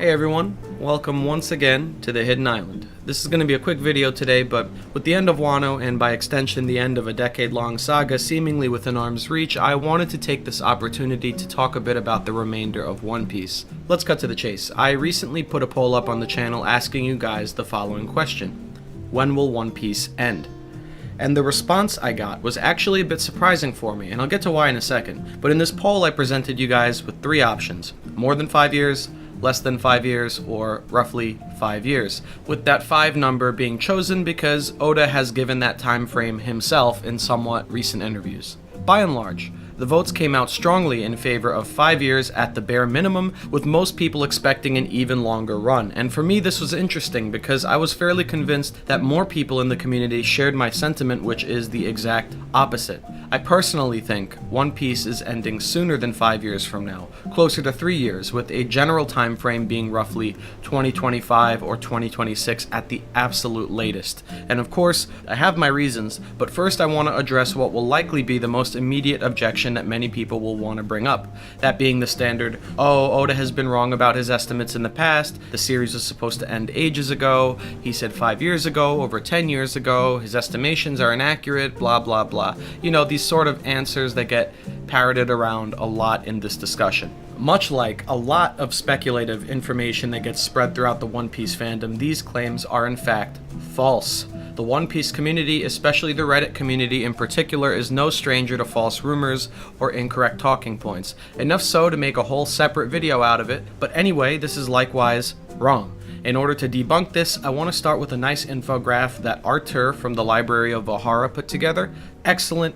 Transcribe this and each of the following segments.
Hey everyone, welcome once again to the Hidden Island. This is going to be a quick video today, but with the end of Wano and by extension the end of a decade-long saga seemingly within arm's reach, I wanted to take this opportunity to talk a bit about the remainder of One Piece. Let's cut to the chase. I recently put a poll up on the channel asking you guys the following question: when will One Piece end? And the response I got was actually a bit surprising for me, and I'll get to why in a second. But in this poll I presented you guys with three options: more than 5 years, less than 5 years, or roughly 5 years, with that 5 number being chosen because Oda has given that time frame himself in somewhat recent interviews. By and large, the votes came out strongly in favor of 5 years at the bare minimum, with most people expecting an even longer run. And for me this was interesting because I was fairly convinced that more people in the community shared my sentiment, which is the exact opposite. I personally think One Piece is ending sooner than 5 years from now, closer to 3 years, with a general time frame being roughly 2025 or 2026 at the absolute latest. And of course, I have my reasons, but first I want to address what will likely be the most immediate objection that many people will want to bring up. That being the standard, oh, Oda has been wrong about his estimates in the past, the series was supposed to end ages ago, he said 5 years ago, over 10 years ago, his estimations are inaccurate, blah blah blah. You know, these sort of answers that get parroted around a lot in this discussion. Much like a lot of speculative information that gets spread throughout the One Piece fandom, these claims are in fact false. The One Piece community, especially the Reddit community in particular, is no stranger to false rumors or incorrect talking points. Enough so to make a whole separate video out of it, but anyway, this is likewise wrong. In order to debunk this, I want to start with a nice infograph that Artur from TheLibraryofOhara put together. Excellent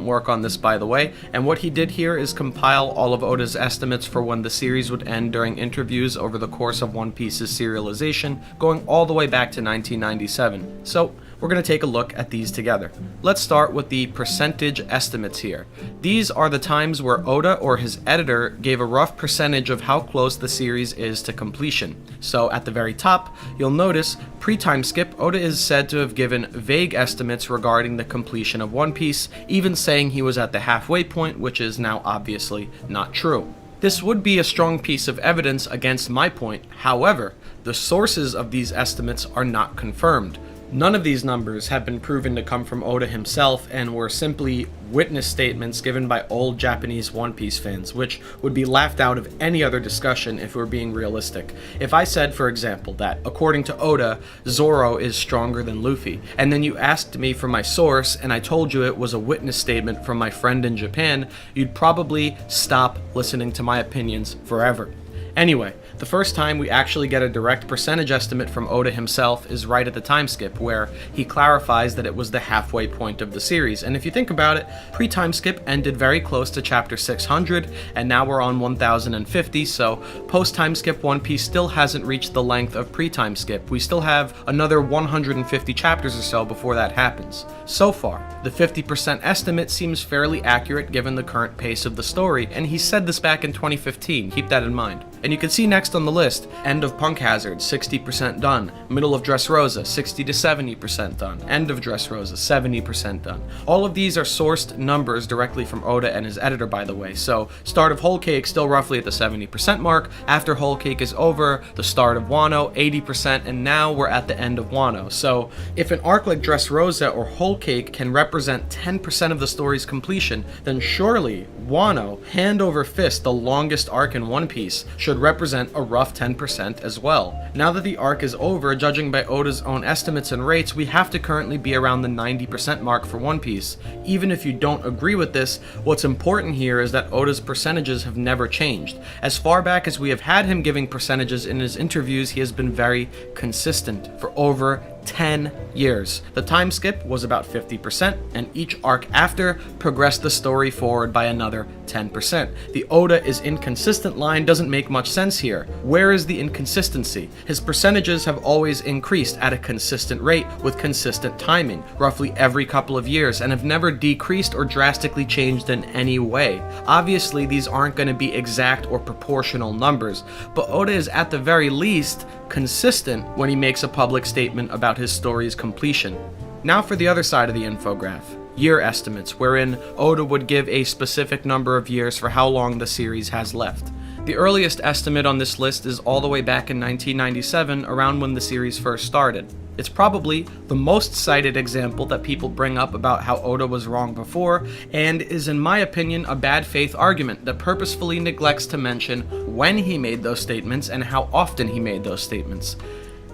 work on this, by the way, and what he did here is compile all of Oda's estimates for when the series would end during interviews over the course of One Piece's serialization, going all the way back to 1997. So, we're going to take a look at these together. Let's start with the percentage estimates here. These are the times where Oda or his editor gave a rough percentage of how close the series is to completion. So at the very top, you'll notice, pre-time skip, Oda is said to have given vague estimates regarding the completion of One Piece, even saying he was at the halfway point, which is now obviously not true. This would be a strong piece of evidence against my point. However, the sources of these estimates are not confirmed. None of these numbers have been proven to come from Oda himself and were simply witness statements given by old Japanese One Piece fans, which would be laughed out of any other discussion if we're being realistic. If I said, for example, that according to Oda, Zoro is stronger than Luffy, and then you asked me for my source and I told you it was a witness statement from my friend in Japan, you'd probably stop listening to my opinions forever. Anyway, the first time we actually get a direct percentage estimate from Oda himself is right at the time skip, where he clarifies that it was the halfway point of the series. And if you think about it, pre-time skip ended very close to chapter 600, and now we're on 1050, so post-time skip One Piece still hasn't reached the length of pre-time skip. We still have another 150 chapters or so before that happens. So far, the 50% estimate seems fairly accurate given the current pace of the story, and he said this back in 2015, keep that in mind. And you can see next on the list, end of Punk Hazard, 60% done. Middle of Dressrosa, 60 to 70% done. End of Dressrosa, 70% done. All of these are sourced numbers directly from Oda and his editor, by the way. So, start of Whole Cake still roughly at the 70% mark. After Whole Cake is over, the start of Wano, 80%, and now we're at the end of Wano. So, if an arc like Dressrosa or Whole Cake can represent 10% of the story's completion, then surely Wano, hand over fist the longest arc in One Piece, should represent a rough 10% as well. Now that the arc is over, judging by Oda's own estimates and rates, we have to currently be around the 90% mark for One Piece. Even if you don't agree with this, what's important here is that Oda's percentages have never changed. As far back as we have had him giving percentages in his interviews, he has been very consistent for over 10 years. The time skip was about 50%, and each arc after progressed the story forward by another 10%. The Oda is inconsistent line doesn't make much sense here. Where is the inconsistency? His percentages have always increased at a consistent rate with consistent timing, roughly every couple of years, and have never decreased or drastically changed in any way. Obviously, these aren't going to be exact or proportional numbers, but Oda is at the very least consistent when he makes a public statement about his story's completion. Now for the other side of the infograph. Year estimates, wherein Oda would give a specific number of years for how long the series has left. The earliest estimate on this list is all the way back in 1997, around when the series first started. It's probably the most cited example that people bring up about how Oda was wrong before, and is in my opinion a bad faith argument that purposefully neglects to mention when he made those statements and how often he made those statements.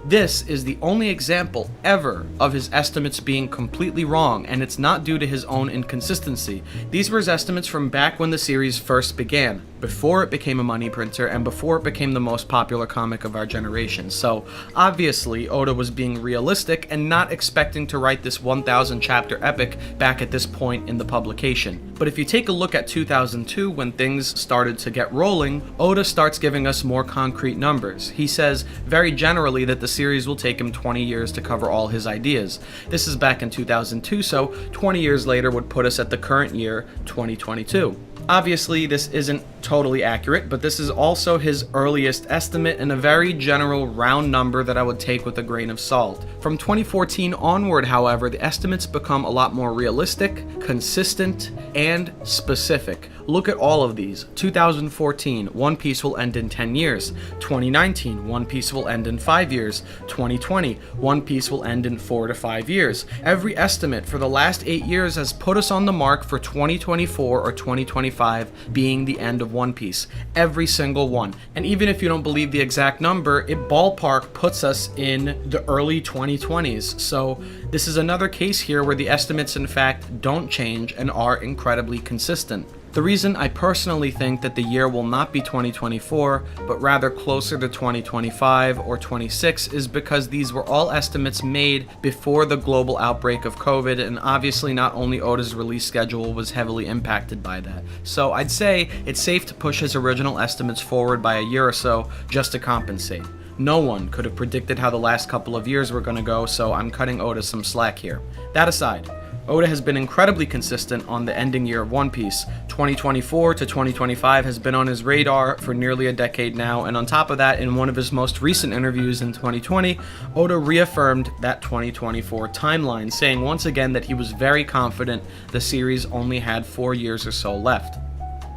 This is the only example ever of his estimates being completely wrong, and it's not due to his own inconsistency. These were his estimates from back when the series first began, before it became a money printer and before it became the most popular comic of our generation. So obviously Oda was being realistic and not expecting to write this 1,000 chapter epic back at this point in the publication. But if you take a look at 2002, when things started to get rolling, Oda starts giving us more concrete numbers. He says very generally that the series will take him 20 years to cover all his ideas. This is back in 2002, so 20 years later would put us at the current year, 2022. Obviously, this isn't totally accurate, but this is also his earliest estimate and a very general round number that I would take with a grain of salt. From 2014 onward, however, the estimates become a lot more realistic, consistent, and specific. Look at all of these. 2014, One Piece will end in 10 years. 2019, One Piece will end in 5 years. 2020, One Piece will end in 4 to 5 years. Every estimate for the last 8 years has put us on the mark for 2024 or 2025 being the end of One Piece. Every single one. And even if you don't believe the exact number, it ballpark puts us in the early 2020s. So this is another case here where the estimates in fact don't change and are incredibly consistent. The reason I personally think that the year will not be 2024, but rather closer to 2025 or 26 is because these were all estimates made before the global outbreak of COVID, and obviously not only Oda's release schedule was heavily impacted by that. So I'd say it's safe to push his original estimates forward by a year or so just to compensate. No one could have predicted how the last couple of years were going to go, so I'm cutting Oda some slack here. That aside, Oda has been incredibly consistent on the ending year of One Piece. 2024 to 2025 has been on his radar for nearly a decade now, and on top of that, in one of his most recent interviews in 2020, Oda reaffirmed that 2024 timeline, saying once again that he was very confident the series only had 4 years or so left.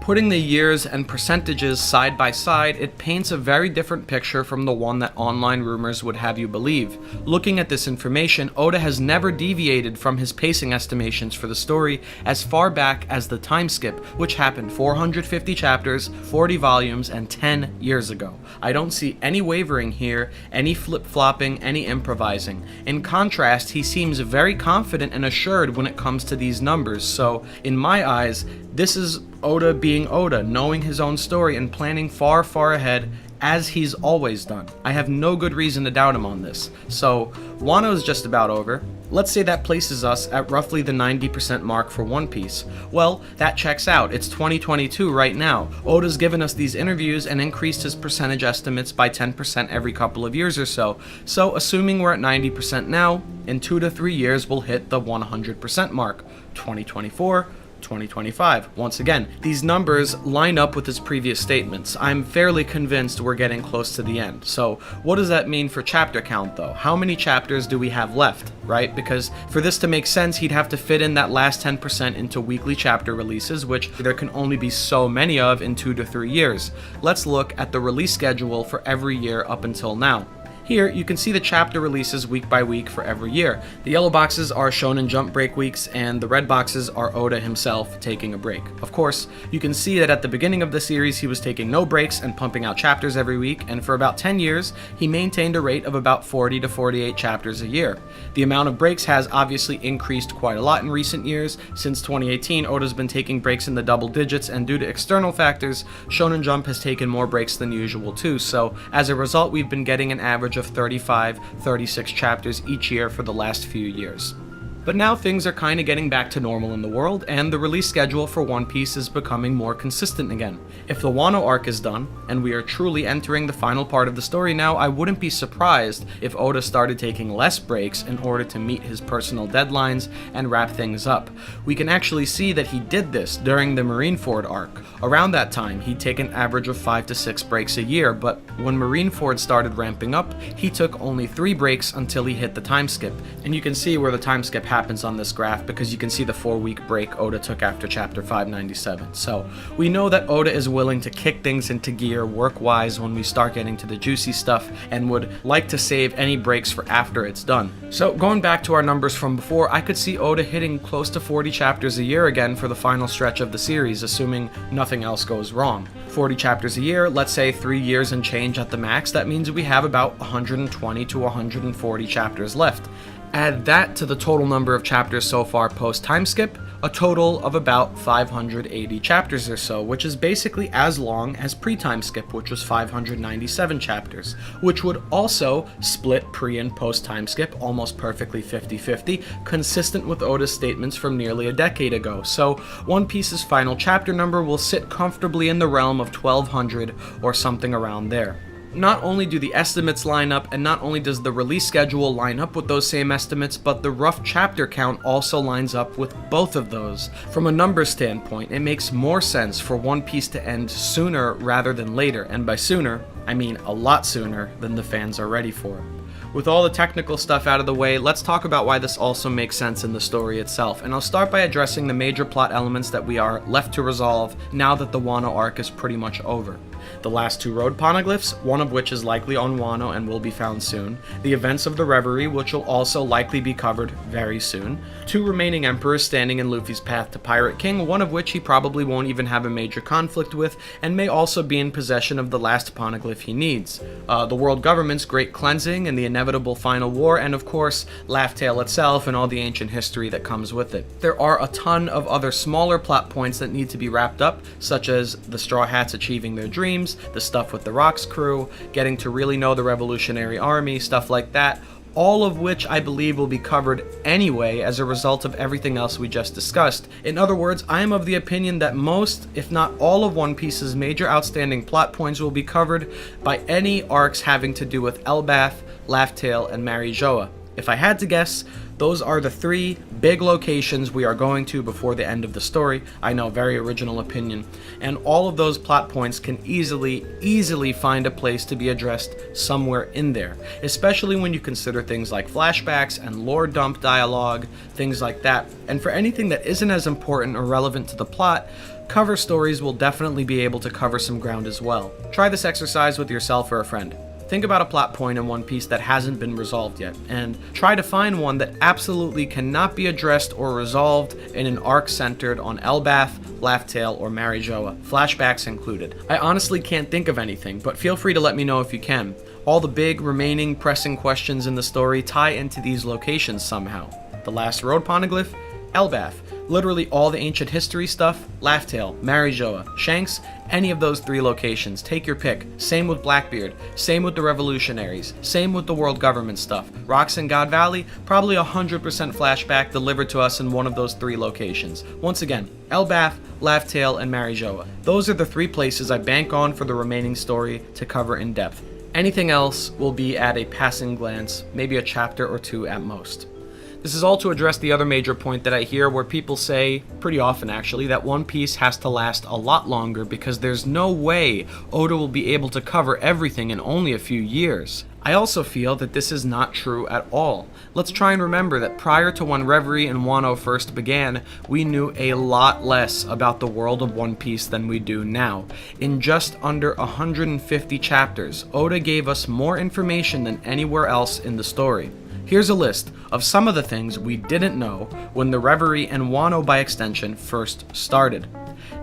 Putting the years and percentages side by side, it paints a very different picture from the one that online rumors would have you believe. Looking at this information, Oda has never deviated from his pacing estimations for the story as far back as the time skip, which happened 450 chapters, 40 volumes, and 10 years ago. I don't see any wavering here, any flip-flopping, any improvising. In contrast, he seems very confident and assured when it comes to these numbers, so in my eyes, this is Oda being Oda, knowing his own story and planning far, far ahead, as he's always done. I have no good reason to doubt him on this. So, Wano's just about over. Let's say that places us at roughly the 90% mark for One Piece. Well, that checks out. It's 2022 right now. Oda's given us these interviews and increased his percentage estimates by 10% every couple of years or so. So, assuming we're at 90% now, in 2 to 3 years we'll hit the 100% mark. 2024, 2025. Once again, these numbers line up with his previous statements. I'm fairly convinced we're getting close to the end. So what does that mean for chapter count though? How many chapters do we have left, right? Because for this to make sense, he'd have to fit in that last 10% into weekly chapter releases, which there can only be so many of in 2 to 3 years. Let's look at the release schedule for every year up until now. Here, you can see the chapter releases week by week for every year. The yellow boxes are Shonen Jump break weeks, and the red boxes are Oda himself taking a break. Of course, you can see that at the beginning of the series, he was taking no breaks and pumping out chapters every week, and for about 10 years, he maintained a rate of about 40 to 48 chapters a year. The amount of breaks has obviously increased quite a lot in recent years. Since 2018, Oda's been taking breaks in the double digits, and due to external factors, Shonen Jump has taken more breaks than usual too, so as a result, we've been getting an average of 35, 36 chapters each year for the last few years. But now things are kind of getting back to normal in the world, and the release schedule for One Piece is becoming more consistent again. If the Wano arc is done, and we are truly entering the final part of the story now, I wouldn't be surprised if Oda started taking less breaks in order to meet his personal deadlines and wrap things up. We can actually see that he did this during the Marineford arc. Around that time, he'd take an average of 5 to 6 breaks a year, but when Marineford started ramping up, he took only 3 breaks until he hit the time skip. And you can see where the time skip happened happens on this graph because you can see the 4-week break Oda took after chapter 597. So we know that Oda is willing to kick things into gear work-wise when we start getting to the juicy stuff and would like to save any breaks for after it's done. So going back to our numbers from before, I could see Oda hitting close to 40 chapters a year again for the final stretch of the series, assuming nothing else goes wrong. 40 chapters a year, let's say 3 years and change at the max, that means we have about 120 to 140 chapters left. Add that to the total number of chapters so far post time skip, a total of about 580 chapters or so, which is basically as long as pre-time skip, which was 597 chapters, which would also split pre and post time skip almost perfectly 50-50, consistent with Oda's statements from nearly a decade ago. So One Piece's final chapter number will sit comfortably in the realm of 1200 or something around there. Not only do the estimates line up, and not only does the release schedule line up with those same estimates, but the rough chapter count also lines up with both of those. From a numbers standpoint, it makes more sense for One Piece to end sooner rather than later, and by sooner, I mean a lot sooner than the fans are ready for. With all the technical stuff out of the way, let's talk about why this also makes sense in the story itself, and I'll start by addressing the major plot elements that we are left to resolve now that the Wano arc is pretty much over. The last 2 road poneglyphs, one of which is likely on Wano and will be found soon, the events of the Reverie, which will also likely be covered very soon, 2 remaining emperors standing in Luffy's path to Pirate King, one of which he probably won't even have a major conflict with, and may also be in possession of the last poneglyph he needs, the world government's great cleansing and the inevitable final war, and of course, Laugh Tale itself and all the ancient history that comes with it. There are a ton of other smaller plot points that need to be wrapped up, such as the Straw Hats achieving their dreams, the stuff with the Rocks crew, getting to really know the Revolutionary Army, stuff like that, all of which I believe will be covered anyway as a result of everything else we just discussed. In other words, I am of the opinion that most, if not all of One Piece's major outstanding plot points will be covered by any arcs having to do with Elbaf, Laugh Tale, and Mary Joa. If I had to guess, those are the 3 big locations we are going to before the end of the story. I know, very original opinion. And all of those plot points can easily find a place to be addressed somewhere in there, especially when you consider things like flashbacks and lore dump dialogue, things like that. And for anything that isn't as important or relevant to the plot, cover stories will definitely be able to cover some ground as well. Try this exercise with yourself or a friend. Think about a plot point in One Piece that hasn't been resolved yet, and try to find one that absolutely cannot be addressed or resolved in an arc centered on Elbaf, Laugh Tale, or Mary Joa, flashbacks included. I honestly can't think of anything, but feel free to let me know if you can. All the big, remaining, pressing questions in the story tie into these locations somehow. The last road poneglyph, Elbaf. Literally all the ancient history stuff, Laugh Tale, Mary Joa, Shanks, any of those 3 locations, take your pick. Same with Blackbeard, same with the Revolutionaries, same with the world government stuff. Rocks and God Valley, probably 100% flashback delivered to us in one of those 3 locations. Once again, Elbaf, Laugh Tale, and Mary Joa. Those are the 3 places I bank on for the remaining story to cover in depth. Anything else will be at a passing glance, maybe a chapter or 2 at most. This is all to address the other major point that I hear where people say, pretty often actually, that One Piece has to last a lot longer because there's no way Oda will be able to cover everything in only a few years. I also feel that this is not true at all. Let's try and remember that prior to when Reverie and Wano first began, we knew a lot less about the world of One Piece than we do now. In just under 150 chapters, Oda gave us more information than anywhere else in the story. Here's a list of some of the things we didn't know when the Reverie and Wano by extension first started.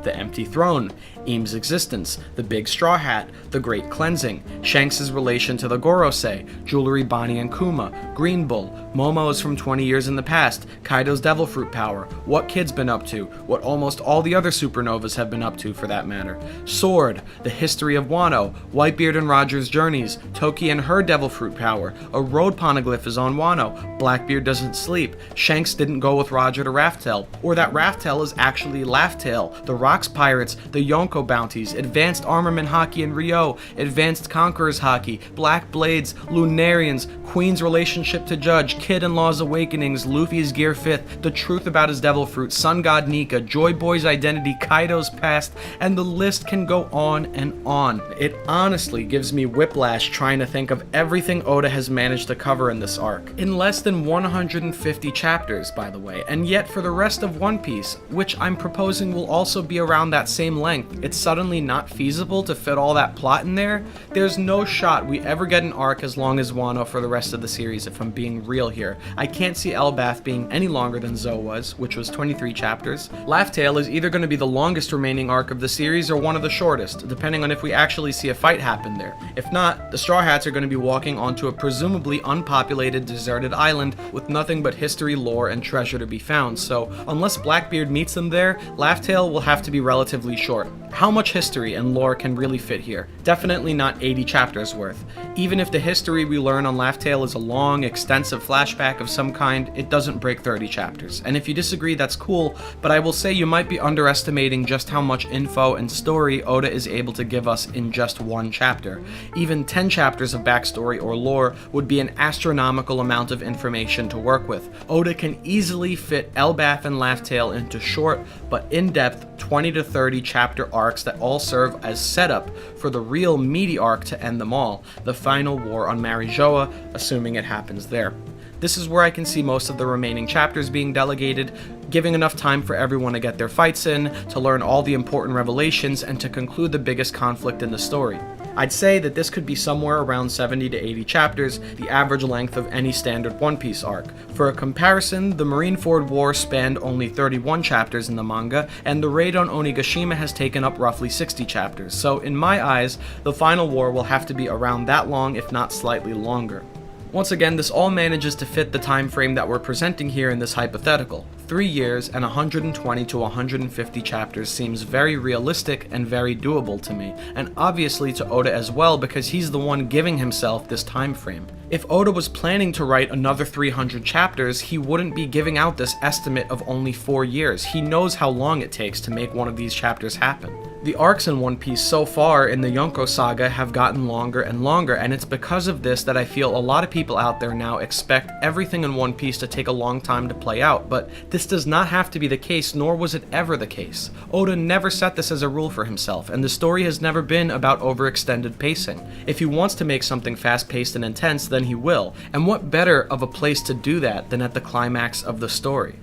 The Empty Throne, Eam's existence, the Big Straw Hat, the Great Cleansing, Shanks' relation to the Gorosei, Jewelry Bonnie and Kuma, Green Bull, Momo's from 20 years in the past, Kaido's Devil Fruit power, what Kid's been up to, what almost all the other supernovas have been up to for that matter, Sword, the history of Wano, Whitebeard and Roger's journeys, Toki and her Devil Fruit power, a road poneglyph is on Wano, Blackbeard doesn't sleep, Shanks didn't go with Roger to Raftel, or that Raftel is actually Laugh Tale, the rock Rocks Pirates, the Yonko bounties, Advanced Armament Hockey in Rio, Advanced Conquerors Hockey, Black Blades, Lunarians, Queen's relationship to Judge, Kid-in-Law's Awakenings, Luffy's Gear 5th, The Truth About His Devil Fruit, Sun God Nika, Joy Boy's Identity, Kaido's Past, and the list can go on and on. It honestly gives me whiplash trying to think of everything Oda has managed to cover in this arc. In less than 150 chapters, by the way, and yet for the rest of One Piece, which I'm proposing will also be around that same length, it's suddenly not feasible to fit all that plot in there. There's no shot we ever get an arc as long as Wano for the rest of the series, if I'm being real here. I can't see Elbaf being any longer than Zou was, which was 23 chapters. Laugh Tale is either going to be the longest remaining arc of the series or one of the shortest, depending on if we actually see a fight happen there. If not, the Straw Hats are going to be walking onto a presumably unpopulated, deserted island with nothing but history, lore, and treasure to be found, so unless Blackbeard meets them there, Laugh Tale will have to be relatively short. How much history and lore can really fit here? Definitely not 80 chapters worth. Even if the history we learn on Laugh Tale is a long, extensive flashback of some kind, it doesn't break 30 chapters. And if you disagree, that's cool, but I will say you might be underestimating just how much info and story Oda is able to give us in just one chapter. Even 10 chapters of backstory or lore would be an astronomical amount of information to work with. Oda can easily fit Elbaf and Laugh Tale into short, but in-depth 20 to 30 chapter arcs that all serve as setup for the real meaty arc to end them all, the final war on Marijoa, assuming it happens there. This is where I can see most of the remaining chapters being delegated, giving enough time for everyone to get their fights in, to learn all the important revelations, and to conclude the biggest conflict in the story. I'd say that this could be somewhere around 70 to 80 chapters, the average length of any standard One Piece arc. For a comparison, the Marineford War spanned only 31 chapters in the manga, and the raid on Onigashima has taken up roughly 60 chapters, so in my eyes, the final war will have to be around that long, if not slightly longer. Once again, this all manages to fit the time frame that we're presenting here in this hypothetical. 3 years and 120 to 150 chapters seems very realistic and very doable to me, and obviously to Oda as well because he's the one giving himself this time frame. If Oda was planning to write another 300 chapters, he wouldn't be giving out this estimate of only 4 years. He knows how long it takes to make one of these chapters happen. The arcs in One Piece so far in the Yonko saga have gotten longer and longer, and it's because of this that I feel a lot of people out there now expect everything in One Piece to take a long time to play out, but this does not have to be the case, nor was it ever the case. Oda never set this as a rule for himself, and the story has never been about overextended pacing. If he wants to make something fast-paced and intense, then he will, and what better of a place to do that than at the climax of the story?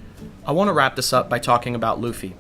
I want to wrap this up by talking about Luffy.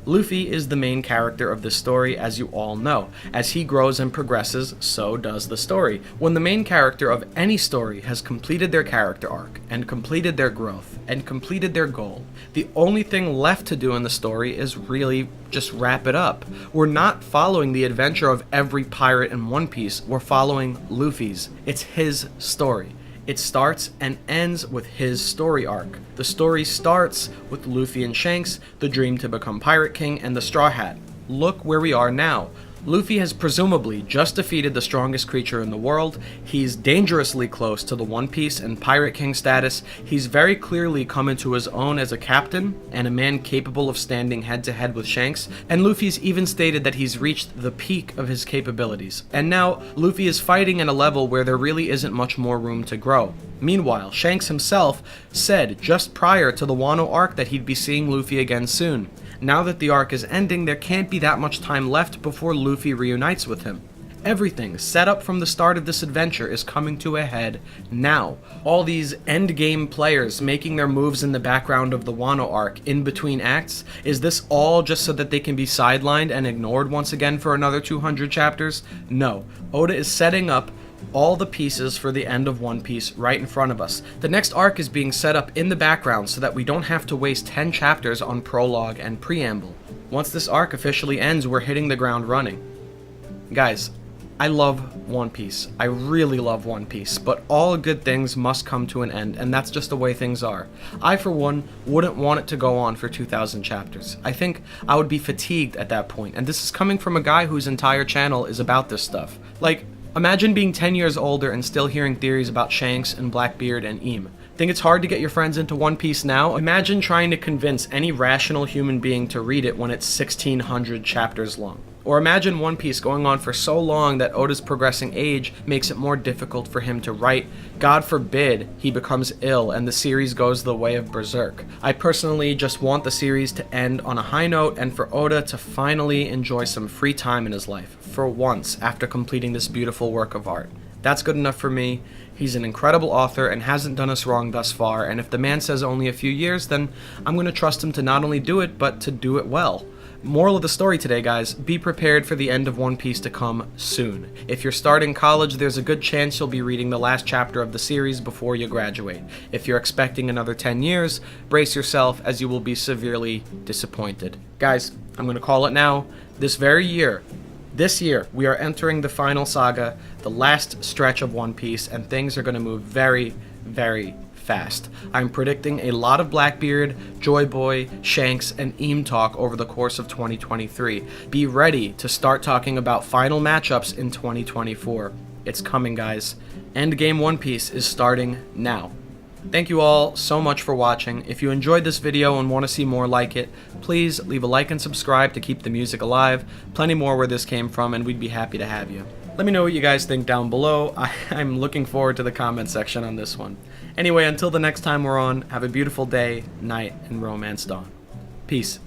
Luffy is the main character of this story, as you all know. As he grows and progresses, so does the story. When the main character of any story has completed their character arc, and completed their growth, and completed their goal, the only thing left to do in the story is really just wrap it up. We're not following the adventure of every pirate in One Piece, we're following Luffy's. It's his story. It starts and ends with his story arc. The story starts with Luffy and Shanks, the dream to become Pirate King, and the Straw Hat. Look where we are now. Luffy has presumably just defeated the strongest creature in the world. He's dangerously close to the One Piece and Pirate King status. He's very clearly come into his own as a captain and a man capable of standing head to head with Shanks, and Luffy's even stated that he's reached the peak of his capabilities. And now, Luffy is fighting at a level where there really isn't much more room to grow. Meanwhile, Shanks himself said just prior to the Wano arc that he'd be seeing Luffy again soon. Now that the arc is ending, there can't be that much time left before Luffy reunites with him. Everything set up from the start of this adventure is coming to a head now. All these endgame players making their moves in the background of the Wano arc in between acts, is this all just so that they can be sidelined and ignored once again for another 200 chapters? No. Oda is setting up all the pieces for the end of One Piece right in front of us. The next arc is being set up in the background so that we don't have to waste 10 chapters on prologue and preamble. Once this arc officially ends, we're hitting the ground running. Guys, I love One Piece. I really love One Piece, but all good things must come to an end, and that's just the way things are. I, for one, wouldn't want it to go on for 2,000 chapters. I think I would be fatigued at that point, and this is coming from a guy whose entire channel is about this stuff. Like, imagine being 10 years older and still hearing theories about Shanks and Blackbeard and Eam. Think it's hard to get your friends into One Piece now? Imagine trying to convince any rational human being to read it when it's 1,600 chapters long. Or imagine One Piece going on for so long that Oda's progressing age makes it more difficult for him to write. God forbid he becomes ill and the series goes the way of Berserk. I personally just want the series to end on a high note and for Oda to finally enjoy some free time in his life, for once, after completing this beautiful work of art. That's good enough for me. He's an incredible author and hasn't done us wrong thus far, and if the man says only a few years, then I'm going to trust him to not only do it, but to do it well. Moral of the story today, guys, be prepared for the end of One Piece to come soon. If you're starting college, there's a good chance you'll be reading the last chapter of the series before you graduate. If you're expecting another 10 years, brace yourself as you will be severely disappointed. Guys, I'm going to call it now. This year, we are entering the final saga, the last stretch of One Piece, and things are going to move very, very fast. I'm predicting a lot of Blackbeard, Joy Boy, Shanks, and Eam talk over the course of 2023. Be ready to start talking about final matchups in 2024. It's coming, guys. Endgame One Piece is starting now. Thank you all so much for watching. If you enjoyed this video and want to see more like it, please leave a like and subscribe to keep the music alive. Plenty more where this came from, and we'd be happy to have you. Let me know what you guys think down below. I'm looking forward to the comment section on this one. Anyway, until the next time we're on, have a beautiful day, night, and romance dawn. Peace.